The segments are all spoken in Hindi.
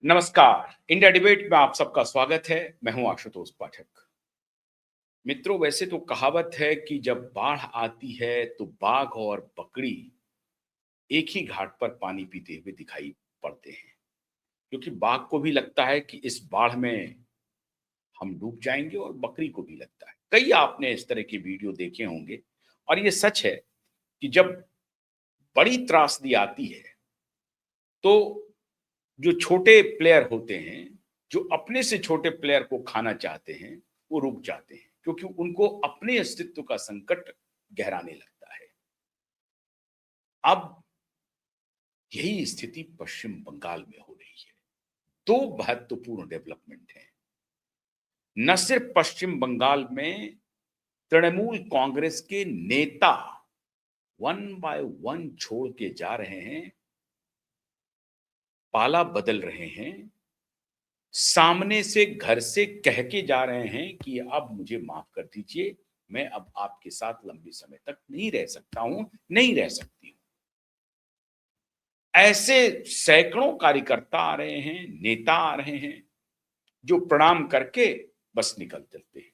नमस्कार। इंडिया डिबेट में आप सबका स्वागत है। मैं हूं आशुतोष पाठक। मित्रों, वैसे तो कहावत है कि जब बाढ़ आती है तो बाघ और बकरी एक ही घाट पर पानी पीते हुए दिखाई पड़ते हैं, क्योंकि बाघ को भी लगता है कि इस बाढ़ में हम डूब जाएंगे और बकरी को भी लगता है। कई आपने इस तरह के वीडियो देखे होंगे और ये सच है कि जब बड़ी त्रासदी आती है तो जो छोटे प्लेयर होते हैं, जो अपने से छोटे प्लेयर को खाना चाहते हैं, वो रुक जाते हैं, क्योंकि उनको अपने अस्तित्व का संकट गहराने लगता है। अब यही स्थिति पश्चिम बंगाल में हो रही है। दो महत्वपूर्ण डेवलपमेंट हैं। न सिर्फ पश्चिम बंगाल में तृणमूल कांग्रेस के नेता वन बाय वन छोड़ के जा रहे हैं, पाला बदल रहे हैं, सामने से घर से कह के जा रहे हैं कि अब मुझे माफ कर दीजिए, मैं अब आपके साथ लंबे समय तक नहीं रह सकता हूं, नहीं रह सकती हूं। ऐसे सैकड़ों कार्यकर्ता आ रहे हैं, नेता आ रहे हैं, जो प्रणाम करके बस निकल चलते हैं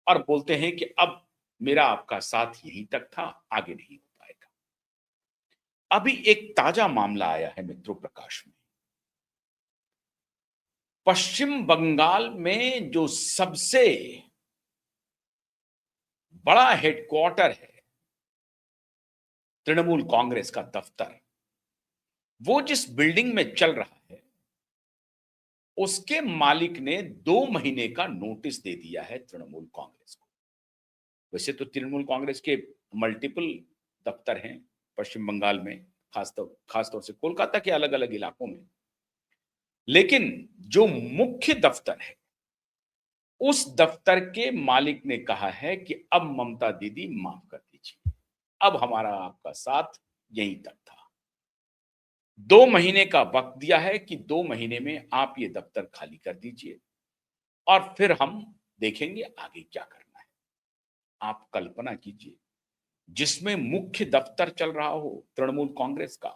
और बोलते हैं कि अब मेरा आपका साथ यहीं तक था, आगे नहीं हो पाएगा। अभी एक ताजा मामला आया है मित्रों प्रकाश में। पश्चिम बंगाल में जो सबसे बड़ा हेडक्वार्टर है तृणमूल कांग्रेस का दफ्तर, वो जिस बिल्डिंग में चल रहा है, उसके मालिक ने 2 महीने का नोटिस दे दिया है तृणमूल कांग्रेस को। वैसे तो तृणमूल कांग्रेस के मल्टीपल दफ्तर हैं पश्चिम बंगाल में, खासतौर से कोलकाता के अलग अलग इलाकों में, लेकिन जो मुख्य दफ्तर है, उस दफ्तर के मालिक ने कहा है कि अब ममता दीदी माफ कर दीजिए, अब हमारा आपका साथ यहीं तक था। 2 महीने का वक्त दिया है कि 2 महीने में आप ये दफ्तर खाली कर दीजिए और फिर हम देखेंगे आगे क्या करना है। आप कल्पना कीजिए, जिसमें मुख्य दफ्तर चल रहा हो तृणमूल कांग्रेस का,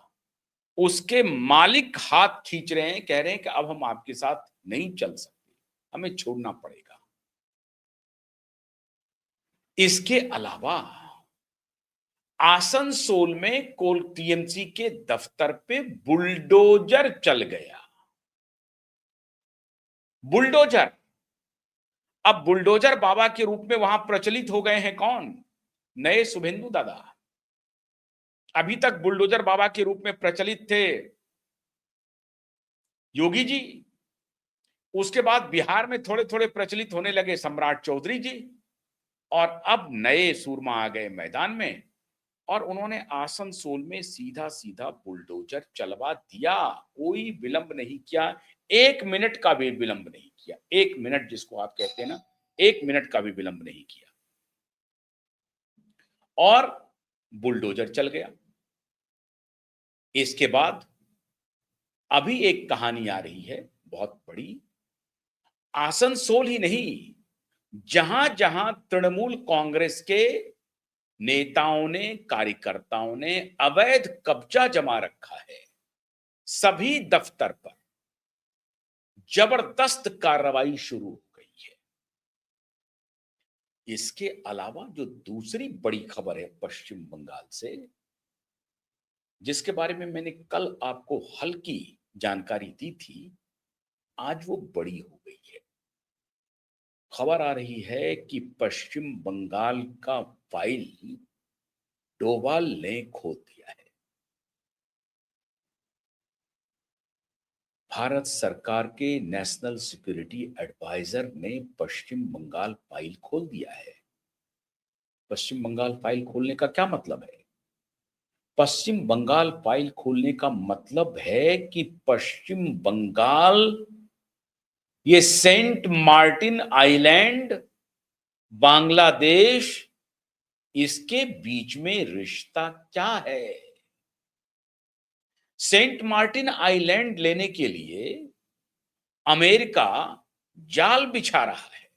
उसके मालिक हाथ खींच रहे हैं, कह रहे हैं कि अब हम आपके साथ नहीं चल सकते, हमें छोड़ना पड़ेगा। इसके अलावा आसनसोल में कोल टीएमसी के दफ्तर पे बुलडोजर चल गया। बुलडोजर, अब बुलडोजर बाबा के रूप में वहां प्रचलित हो गए हैं कौन? नए शुभेंदु दादा। अभी तक बुलडोजर बाबा के रूप में प्रचलित थे योगी जी। उसके बाद बिहार में थोड़े थोड़े प्रचलित होने लगे सम्राट चौधरी जी, और अब नए सूरमा आ गए मैदान में और उन्होंने आसनसोल में सीधा सीधा बुलडोजर चलवा दिया। कोई विलंब नहीं किया, 1 मिनट का भी विलंब नहीं किया। 1 मिनट जिसको आप कहते हैं ना, 1 मिनट का भी विलंब नहीं किया और बुलडोजर चल गया। इसके बाद अभी एक कहानी आ रही है बहुत बड़ी। आसनसोल ही नहीं, जहां जहां तृणमूल कांग्रेस के नेताओं ने, कार्यकर्ताओं ने अवैध कब्जा जमा रखा है, सभी दफ्तर पर जबरदस्त कार्रवाई शुरू हो गई है। इसके अलावा जो दूसरी बड़ी खबर है पश्चिम बंगाल से, जिसके बारे में मैंने कल आपको हल्की जानकारी दी थी, आज वो बड़ी हो गई है। खबर आ रही है कि पश्चिम बंगाल का फाइल डोभाल ने खोल दिया है। भारत सरकार के नेशनल सिक्योरिटी एडवाइजर ने पश्चिम बंगाल फाइल खोल दिया है। पश्चिम बंगाल फाइल खोलने का क्या मतलब है? पश्चिम बंगाल फाइल खोलने का मतलब है कि पश्चिम बंगाल, ये सेंट मार्टिन आइलैंड, बांग्लादेश, इसके बीच में रिश्ता क्या है? सेंट मार्टिन आइलैंड लेने के लिए अमेरिका जाल बिछा रहा है।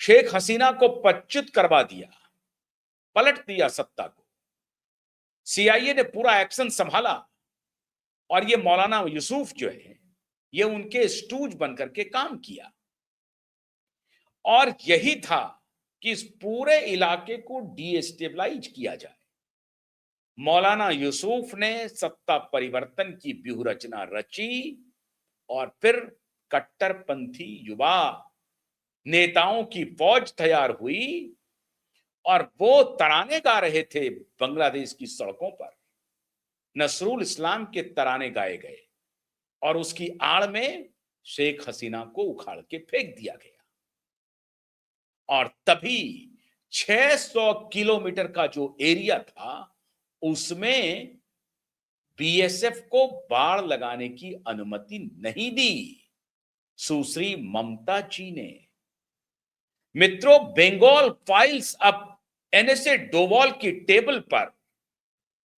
शेख हसीना को पदच्युत करवा दिया, पलट दिया सत्ता को। सीआईए ने पूरा एक्शन संभाला और ये मौलाना यूसुफ जो है, ये उनके स्टूज बनकर के काम किया। और यही था कि इस पूरे इलाके को डीएस्टेबलाइज किया जाए। मौलाना यूसुफ ने सत्ता परिवर्तन की व्यूह रचना रची और फिर कट्टरपंथी युवा नेताओं की फौज तैयार हुई और वो तराने गा रहे थे बांग्लादेश की सड़कों पर। नसरुल इस्लाम के तराने गाए गए और उसकी आड़ में शेख हसीना को उखाड़ के फेंक दिया गया। और तभी 600 किलोमीटर का जो एरिया था उसमें बीएसएफ को बाड़ लगाने की अनुमति नहीं दी सुश्री ममता जी ने। मित्रों, बंगाल फाइल्स अब एनएसए डोवाल की टेबल पर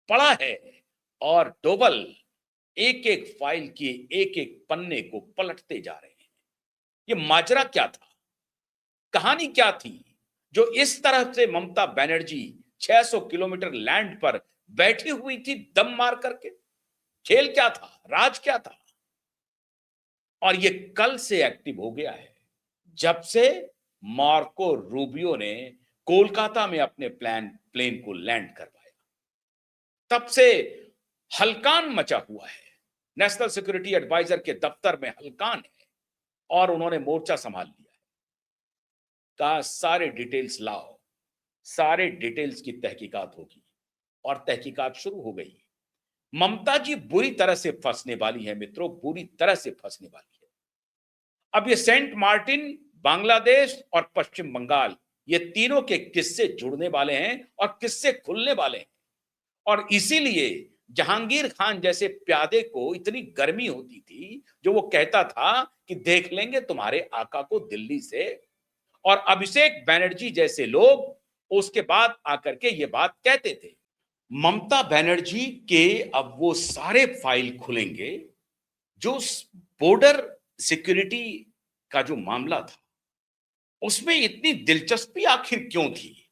पड़ा है और डोवाल एक एक फाइल के एक एक पन्ने को पलटते जा रहे हैं। ये माजरा क्या था, कहानी क्या थी जो इस तरह से ममता बनर्जी 600 किलोमीटर लैंड पर बैठी हुई थी दम मार करके? खेल क्या था, राज क्या था? और ये कल से एक्टिव हो गया है जब से मार्को रूबियो ने कोलकाता में अपने प्लेन को लैंड करवाया। तब से हलकान मचा हुआ है। नेशनल सिक्योरिटी एडवाइजर के दफ्तर में हलकान है और उन्होंने मोर्चा संभाल लिया है। कहा सारे डिटेल्स लाओ, सारे डिटेल्स की तहकीकात होगी और तहकीकात शुरू हो गई। ममता जी बुरी तरह से फंसने वाली है मित्रों, बुरी तरह से फंसने वाली है। अब ये सेंट मार्टिन, बांग्लादेश और पश्चिम बंगाल, ये तीनों के किस्से जुड़ने वाले हैं और किस्से खुलने वाले हैं। और इसीलिए जहांगीर खान जैसे प्यादे को इतनी गर्मी होती थी जो वो कहता था कि देख लेंगे तुम्हारे आका को दिल्ली से, और अभिषेक बनर्जी जैसे लोग उसके बाद आकर के ये बात कहते थे। ममता बनर्जी के अब वो सारे फाइल खुलेंगे जो बॉर्डर सिक्योरिटी का जो मामला था उसमें इतनी दिलचस्पी आखिर क्यों थी,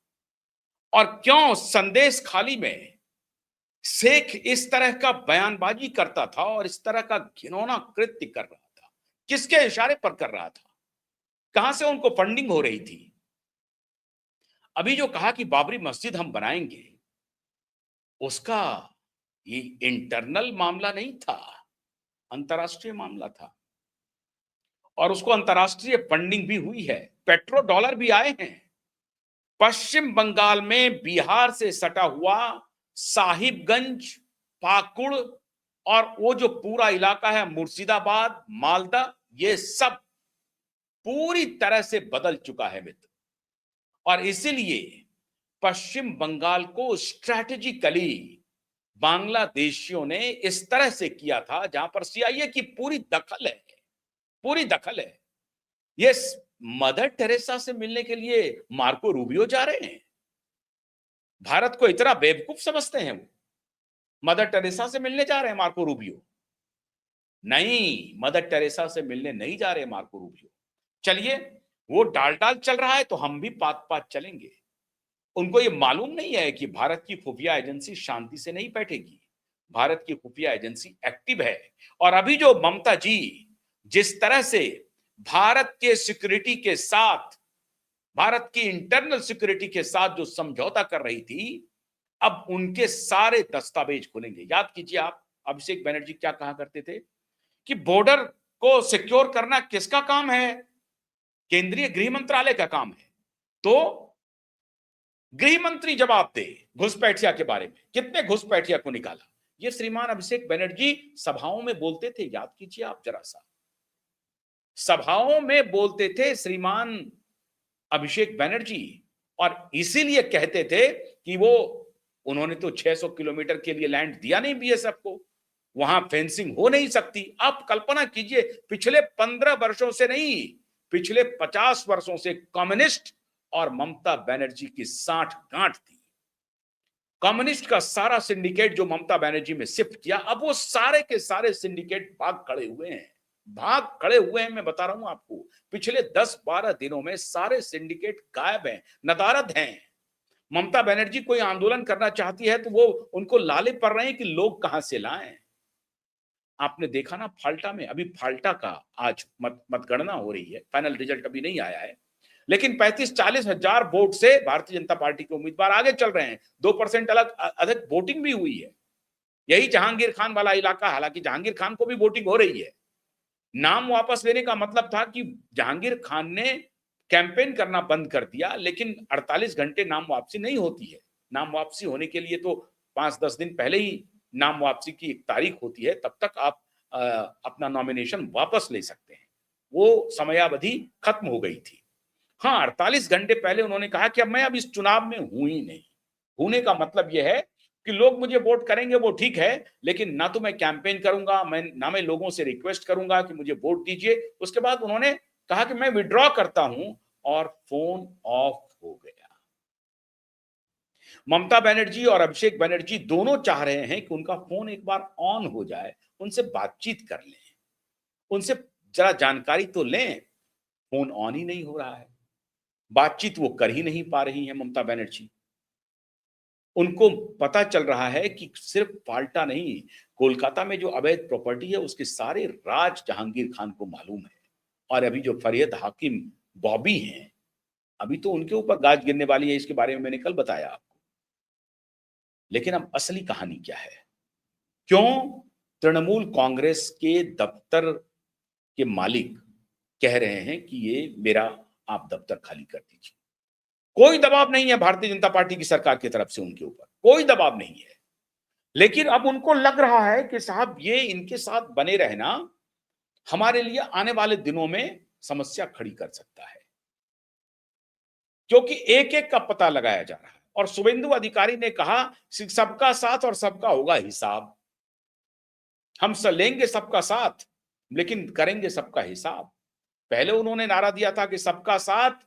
और क्यों संदेश खाली में शेख इस तरह का बयानबाजी करता था और इस तरह का घिनौना कृत्य कर रहा था? किसके इशारे पर कर रहा था? कहां से उनको फंडिंग हो रही थी? अभी जो कहा कि बाबरी मस्जिद हम बनाएंगे, उसका ये इंटरनल मामला नहीं था, अंतरराष्ट्रीय मामला था और उसको अंतरराष्ट्रीय फंडिंग भी हुई है, पेट्रो डॉलर भी आए हैं। पश्चिम बंगाल में बिहार से सटा हुआ साहिबगंज, पाकुड़ और वो जो पूरा इलाका है मुर्शिदाबाद, मालदा, ये सब पूरी तरह से बदल चुका है मित्र। और इसीलिए पश्चिम बंगाल को स्ट्रैटेजिकली बांग्लादेशियों ने इस तरह से किया था जहां पर सीआईए की पूरी दखल है, पूरी दखल है। ये मदर टेरेसा से मिलने के लिए मार्को रूबियो जा रहे हैं? भारत को इतना बेवकूफ समझते हैं वो? मदर टेरेसा से मिलने जा रहे हैं मार्को रूबियो? नहीं, मदर टेरेसा से मिलने नहीं जा रहे मार्को रूबियो। चलिए, वो डाल डाल चल रहा है तो हम भी पात पात चलेंगे। उनको ये मालूम नहीं है कि भारत की खुफिया एजेंसी शांति से नहीं बैठेगी। भारत की खुफिया एजेंसी एक्टिव है। और अभी जो ममता जी जिस तरह से भारत के सिक्योरिटी के साथ, भारत की इंटरनल सिक्योरिटी के साथ जो समझौता कर रही थी, अब उनके सारे दस्तावेज खुलेंगे। याद कीजिए आप, अभिषेक बनर्जी क्या कहा करते थे कि बॉर्डर को सिक्योर करना किसका काम है? केंद्रीय गृह मंत्रालय का काम है। तो गृह मंत्री जवाब दे घुसपैठिया के बारे में, कितने घुसपैठिया को निकाला? ये श्रीमान अभिषेक बनर्जी सभाओं में बोलते थे, याद कीजिए आप जरा सा, सभाओं में बोलते थे श्रीमान अभिषेक बनर्जी। और इसीलिए कहते थे कि वो, उन्होंने तो 600 किलोमीटर के लिए लैंड दिया नहीं बीएसएफ को, वहां फेंसिंग हो नहीं सकती। आप कल्पना कीजिए, पिछले 15 वर्षों से नहीं, पिछले 50 वर्षों से कम्युनिस्ट और ममता बनर्जी की साठ गांठ थी। कम्युनिस्ट का सारा सिंडिकेट जो ममता बनर्जी में शिफ्ट किया, अब वो सारे के सारे सिंडिकेट भाग खड़े हुए हैं, भाग खड़े हुए हैं। मैं बता रहा हूं आपको, पिछले 10-12 दिनों में सारे सिंडिकेट गायब हैं, नदारद हैं। ममता बनर्जी कोई आंदोलन करना चाहती है तो वो उनको लाले पड़ रहे हैं कि लोग कहां से लाएं। आपने देखा ना फाल्टा में, अभी फाल्टा का आज मतगणना हो रही है, फाइनल रिजल्ट अभी नहीं आया है, लेकिन 35-40 हजार वोट से भारतीय जनता पार्टी के उम्मीदवार आगे चल रहे हैं। 2% अधिक वोटिंग भी हुई है। यही जहांगीर खान वाला इलाका, हालांकि जहांगीर खान को भी वोटिंग हो रही है। नाम वापस लेने का मतलब था कि जहांगीर खान ने कैंपेन करना बंद कर दिया, लेकिन 48 घंटे नाम वापसी नहीं होती है। नाम वापसी होने के लिए तो 5-10 दिन पहले ही नाम वापसी की एक तारीख होती है, तब तक आप अपना नॉमिनेशन वापस ले सकते हैं। वो समयावधि खत्म हो गई थी। हाँ, 48 घंटे पहले उन्होंने कहा कि अब मैं अब इस चुनाव में हूं ही नहीं। होने का मतलब यह है कि लोग मुझे वोट करेंगे वो ठीक है, लेकिन ना तो मैं कैंपेन करूंगा, मैं लोगों से रिक्वेस्ट करूंगा कि मुझे वोट दीजिए। उसके बाद उन्होंने कहा कि मैं विड्रॉ करता हूं, और फोन ऑफ हो गया। ममता बनर्जी और अभिषेक बनर्जी दोनों चाह रहे हैं कि उनका फोन एक बार ऑन हो जाए, उनसे बातचीत कर लें, उनसे जरा जानकारी तो लें। फोन ऑन ही नहीं हो रहा है, बातचीत वो कर ही नहीं पा रही है ममता बनर्जी। उनको पता चल रहा है कि सिर्फ फाल्टा नहीं, कोलकाता में जो अवैध प्रॉपर्टी है उसके सारे राज जहांगीर खान को मालूम है। और अभी जो फरीहद हाकिम बॉबी हैं, अभी तो उनके ऊपर गाज गिरने वाली है, इसके बारे में मैंने कल बताया आपको। लेकिन अब असली कहानी क्या है? क्यों तृणमूल कांग्रेस के दफ्तर के मालिक कह रहे हैं कि ये मेरा आप दफ्तर खाली कर दीजिए? कोई दबाव नहीं है भारतीय जनता पार्टी की सरकार की तरफ से उनके ऊपर, कोई दबाव नहीं है। लेकिन अब उनको लग रहा है कि साहब ये इनके साथ बने रहना हमारे लिए आने वाले दिनों में समस्या खड़ी कर सकता है, क्योंकि एक एक का पता लगाया जा रहा है। और शुभेंदु अधिकारी ने कहा सबका साथ और सबका होगा हिसाब। हम लेंगे सबका साथ, लेकिन करेंगे सबका हिसाब। पहले उन्होंने नारा दिया था कि सबका साथ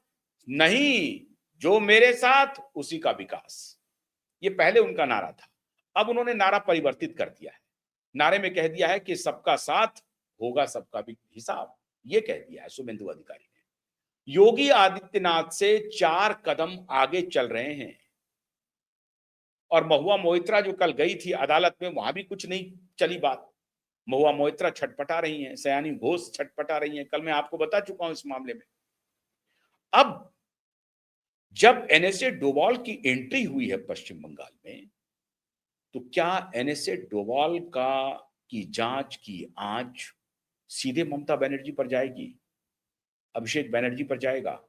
नहीं, जो मेरे साथ उसी का विकास। ये पहले उनका नारा था। अब उन्होंने नारा परिवर्तित कर दिया है। नारे में कह दिया है कि सबका साथ होगा सबका भी हिसाब। ये कह दिया है शुभेंदु अधिकारी ने। योगी आदित्यनाथ से 4 कदम आगे चल रहे हैं। और महुआ मोइत्रा जो कल गई थी अदालत में, वहां भी कुछ नहीं चली बात। महुआ मोइत्रा छटपटा रही हैं, सयानी घोष छटपटा रही हैं। कल मैं आपको बता चुका हूं इस मामले में। अब जब एनएसए डोभाल की एंट्री हुई है पश्चिम बंगाल में, तो क्या एनएसए डोभाल का की जांच की आंच सीधे ममता बनर्जी पर जाएगी, अभिषेक बनर्जी पर जाएगा?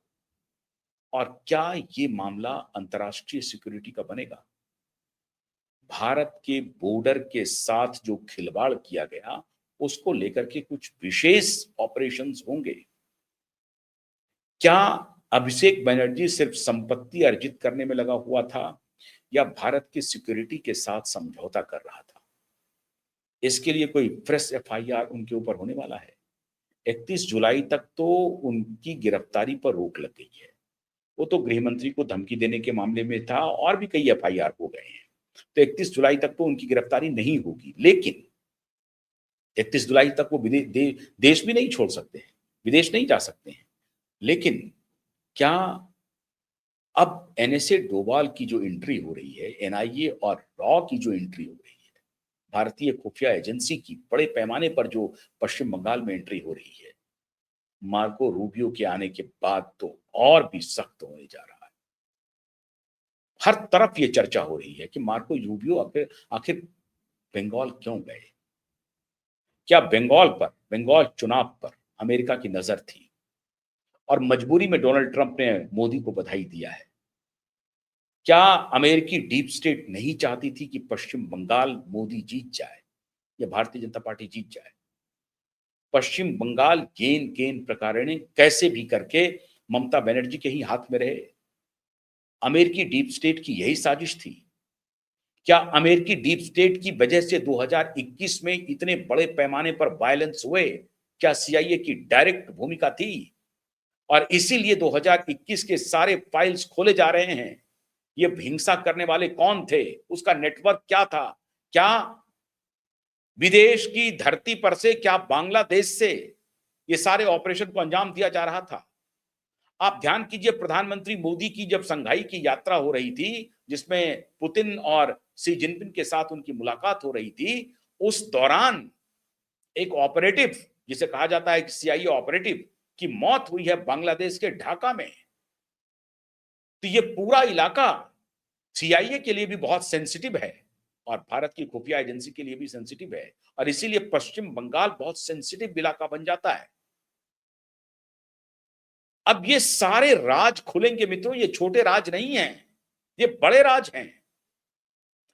और क्या ये मामला अंतर्राष्ट्रीय सिक्योरिटी का बनेगा? भारत के बॉर्डर के साथ जो खिलवाड़ किया गया, उसको लेकर के कुछ विशेष ऑपरेशंस होंगे। क्या अभिषेक बनर्जी सिर्फ संपत्ति अर्जित करने में लगा हुआ था, या भारत की सिक्योरिटी के साथ समझौता कर रहा था? इसके लिए कोई फ्रेश एफआईआर उनके ऊपर होने वाला है। 31 जुलाई तक तो उनकी गिरफ्तारी पर रोक लग गई है। वो तो गृह मंत्री को धमकी देने के मामले में था, और भी कई एफआईआर हो गए हैं। तो 31 जुलाई तक तो उनकी गिरफ्तारी नहीं होगी, लेकिन 31 जुलाई तक वो देश भी नहीं छोड़ सकते हैं, विदेश नहीं जा सकते हैं। लेकिन क्या अब एनएसए डोभाल की जो एंट्री हो रही है, एनआईए और रॉ की जो एंट्री हो रही है, भारतीय खुफिया एजेंसी की बड़े पैमाने पर जो पश्चिम बंगाल में एंट्री हो रही है, मार्को रूबियो के आने के बाद तो और भी सख्त होने जा रहा है। हर तरफ ये चर्चा हो रही है कि मार्को रूबियो आखिर बंगाल क्यों गए? क्या बंगाल चुनाव पर अमेरिका की नजर थी, और मजबूरी में डोनाल्ड ट्रंप ने मोदी को बधाई दिया है? क्या अमेरिकी डीप स्टेट नहीं चाहती थी कि पश्चिम बंगाल मोदी जीत जाए या भारतीय जनता पार्टी जीत जाए? पश्चिम बंगाल गेन गेन प्रकारेण कैसे भी करके ममता बनर्जी के ही हाथ में रहे। अमेरिकी डीप स्टेट की यही साजिश थी। क्या अमेरिकी डीप स्टेट की वजह से 2021 में इतने बड़े पैमाने पर वायलेंस हुए? क्या सीआईए की डायरेक्ट भूमिका थी? और इसीलिए 2021 के सारे फाइल्स खोले जा रहे हैं। ये हिंसा करने वाले कौन थे, उसका नेटवर्क क्या था? क्या विदेश की धरती पर से, क्या बांग्लादेश से ये सारे ऑपरेशन को अंजाम दिया जा रहा था? आप ध्यान कीजिए, प्रधानमंत्री मोदी की जब संघाई की यात्रा हो रही थी, जिसमें पुतिन और शी जिनपिंग के साथ उनकी मुलाकात हो रही थी, उस दौरान एक ऑपरेटिव, जिसे कहा जाता है कि सीआईए ऑपरेटिव की मौत हुई है बांग्लादेश के ढाका में। तो ये पूरा इलाका सीआईए के लिए भी बहुत सेंसिटिव है और भारत की खुफिया एजेंसी के लिए भी सेंसिटिव है, और इसीलिए पश्चिम बंगाल बहुत सेंसिटिव इलाका बन जाता है। अब ये सारे राज खुलेंगे मित्रों, ये छोटे राज नहीं हैं, ये बड़े राज हैं।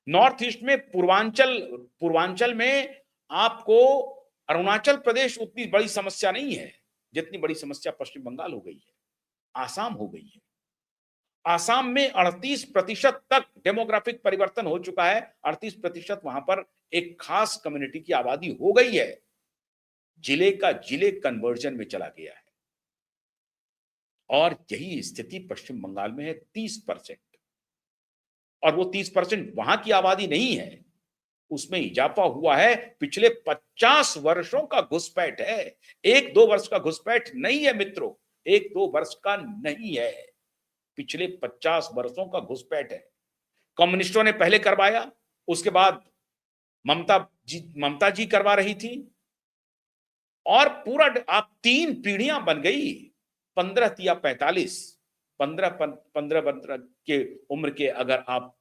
नॉर्थ ईस्ट में पूर्वांचल पूर्वांचल में आपको अरुणाचल प्रदेश उतनी बड़ी समस्या नहीं है जितनी बड़ी समस्या पश्चिम बंगाल हो गई है, आसाम हो गई है। आसाम में 38% तक डेमोग्राफिक परिवर्तन हो चुका है। 38% वहां पर एक खास कम्युनिटी की आबादी हो गई है, जिले का जिले कन्वर्जन में चला गया है। और यही स्थिति पश्चिम बंगाल में है, 30%। और वो 30% वहां की आबादी नहीं है, उसमें इजाफा हुआ है पिछले 50 वर्षों का घुसपैठ है। 1-2 वर्ष का घुसपैठ नहीं है मित्रों, 1-2 वर्ष का नहीं है, पिछले 50 वर्षों का घुसपैठ है। कम्युनिस्टों ने पहले करवाया, उसके बाद ममता जी करवा रही थी, और पूरा आप 3 पीढ़ियां बन गई। 15 या 45, 15 के उम्र के अगर आप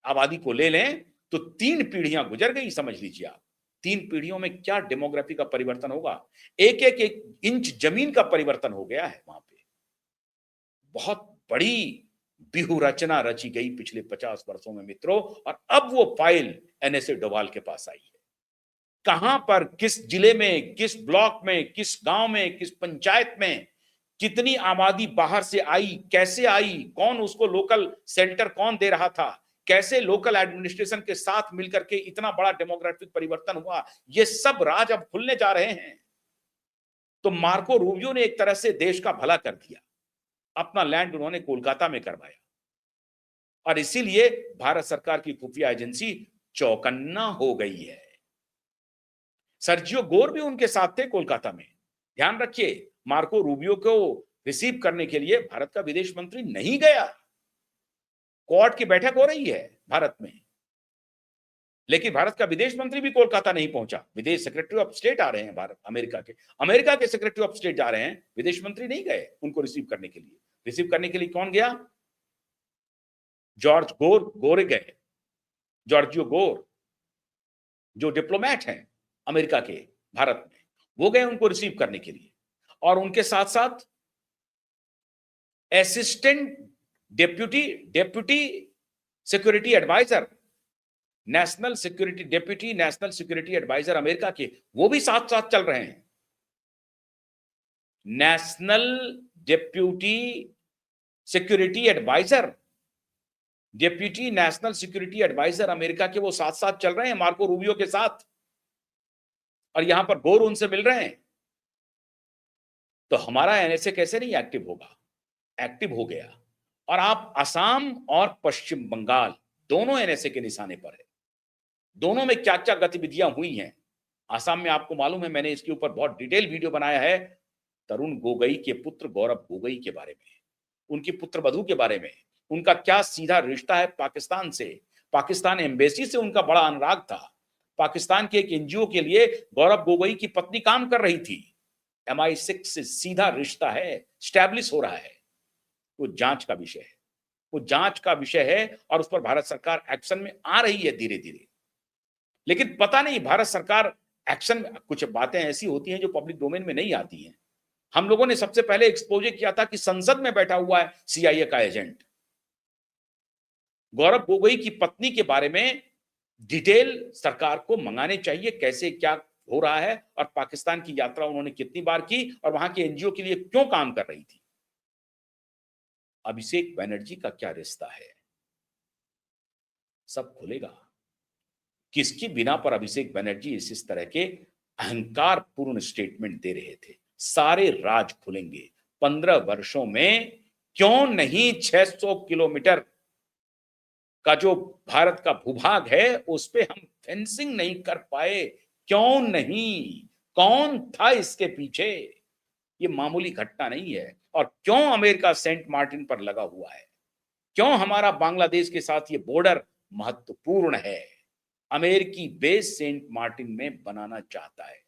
आबादी को ले लें तो 3 पीढ़ियां गुजर गई, समझ लीजिए आप। 3 पीढ़ियों में क्या डेमोग्राफी का परिवर्तन होगा, एक इंच जमीन का परिवर्तन हो गया है वहां पे। बहुत बड़ी व्यूह रचना रची गई पिछले 50 वर्षों में मित्रों, और अब वो फाइल एनएसए डोभाल के पास आई है। कहां पर, किस जिले में, किस ब्लॉक में, किस गांव में, किस पंचायत में कितनी आबादी बाहर से आई, कैसे आई, कौन उसको लोकल शेल्टर कौन दे रहा था, कैसे लोकल एडमिनिस्ट्रेशन के साथ मिलकर के इतना बड़ा डेमोग्राफिक परिवर्तन हुआ, ये सब राज अब खुलने जा रहे हैं। तो मार्को रूबियो ने एक तरह से देश का भला कर दिया, अपना लैंड उन्होंने कोलकाता में करवाया, और इसीलिए भारत सरकार की खुफिया एजेंसी चौकन्ना हो गई है। सर्जियो गोर भी उनके साथ थे कोलकाता में। ध्यान रखिए, मार्को रूबियो को रिसीव करने के लिए भारत का विदेश मंत्री नहीं गया। क्वाड की बैठक हो रही है भारत में, लेकिन भारत का विदेश मंत्री भी कोलकाता नहीं पहुंचा। विदेश सेक्रेटरी ऑफ स्टेट आ रहे हैं भारत, अमेरिका के सेक्रेटरी ऑफ स्टेट जा रहे हैं, विदेश मंत्री नहीं गए उनको रिसीव करने के लिए। रिसीव करने के लिए कौन गया? गोरे गए, जॉर्जियो गोर, जो डिप्लोमेट हैं अमेरिका के भारत में, वो गए उनको रिसीव करने के लिए। और उनके साथ साथ assistant deputy security adviser, deputy national security adviser America के, वो भी साथ साथ चल रहे हैं। National deputy security adviser, deputy national security adviser America के, वो साथ साथ चल रहे हैं मार्को रूबियो के साथ, और यहां पर गोर उनसे मिल रहे हैं। तो हमारा एनएसए कैसे नहीं एक्टिव होगा? एक्टिव हो गया। और आप असम और पश्चिम बंगाल दोनों एनएसए के निशाने पर है। दोनों में क्या क्या गतिविधियां हुई हैं, असम में आपको मालूम है, मैंने इसके ऊपर बहुत डिटेल वीडियो बनाया है, तरुण गोगोई के पुत्र गौरव गोगोई के बारे में, उनकी पुत्रवधू के बारे में, उनका क्या सीधा रिश्ता है पाकिस्तान से। पाकिस्तान एम्बेसी से उनका बड़ा अनुराग था। पाकिस्तान के एक एनजीओ के लिए गौरव गोगोई की पत्नी काम कर रही थी। MI6 से सीधा रिश्ता है, स्टैब्लिश हो रहा है। वो जांच का विषय है, वो जांच का विषय है, और उस पर भारत सरकार एक्शन में आ रही है धीरे धीरे। लेकिन पता नहीं भारत सरकार एक्शन में, कुछ बातें ऐसी होती हैं जो पब्लिक डोमेन में नहीं आती हैं। हम लोगों ने सबसे पहले एक्सपोज किया था कि संसद में बैठा हुआ है सीआईए का एजेंट। गौरव गोगोई की पत्नी के बारे में डिटेल सरकार को मंगाने चाहिए, कैसे क्या हो रहा है, और पाकिस्तान की यात्रा उन्होंने कितनी बार की, और वहां के एनजीओ के लिए क्यों काम कर रही थी। अभिषेक बनर्जी का क्या रिश्ता है, सब खुलेगा। किसकी बिना पर अभिषेक बनर्जी इस तरह के अहंकार पूर्ण स्टेटमेंट दे रहे थे, सारे राज खुलेंगे। 15 वर्षों में क्यों नहीं 600 किलोमीटर का जो भारत का भूभाग है उस पे हम फेंसिंग नहीं कर पाए, क्यों नहीं? कौन था इसके पीछे? ये मामूली घटना नहीं है। और क्यों अमेरिका सेंट मार्टिन पर लगा हुआ है? क्यों हमारा बांग्लादेश के साथ ये बॉर्डर महत्वपूर्ण है? अमेरिकी बेस सेंट मार्टिन में बनाना चाहता है।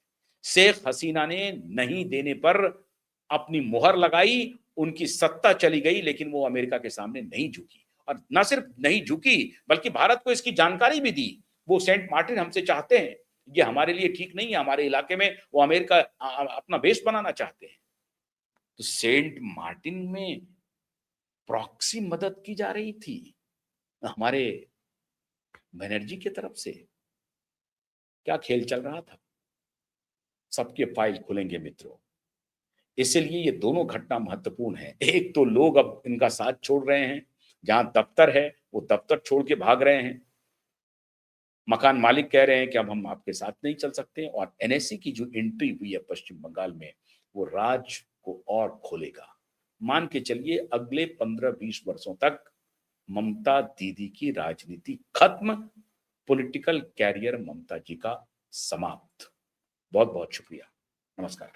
शेख हसीना ने नहीं देने पर अपनी मुहर लगाई, उनकी सत्ता चली गई, लेकिन वो अमेरिका के सामने नहीं झुकी। और न सिर्फ नहीं झुकी, बल्कि भारत को इसकी जानकारी भी दी। वो सेंट मार्टिन हमसे चाहते हैं, ये हमारे लिए ठीक नहीं है, हमारे इलाके में वो अमेरिका अपना बेस बनाना चाहते हैं। तो सेंट मार्टिन में प्रॉक्सी मदद की जा रही थी हमारे बनर्जी की तरफ से। क्या खेल चल रहा था? सबके फाइल खुलेंगे मित्रों। इसलिए ये दोनों घटना महत्वपूर्ण है। एक तो लोग अब इनका साथ छोड़ रहे हैं, जहां दफ्तर है वो दफ्तर छोड़ के भाग रहे हैं। मकान मालिक कह रहे हैं कि अब हम आपके साथ नहीं चल सकते। और एनएससी की जो एंट्री हुई है पश्चिम बंगाल में, वो राज को और खोलेगा। मान के चलिए अगले 15-20 वर्षों तक ममता दीदी की राजनीति खत्म, पॉलिटिकल कैरियर ममता जी का समाप्त। बहुत बहुत शुक्रिया। नमस्कार।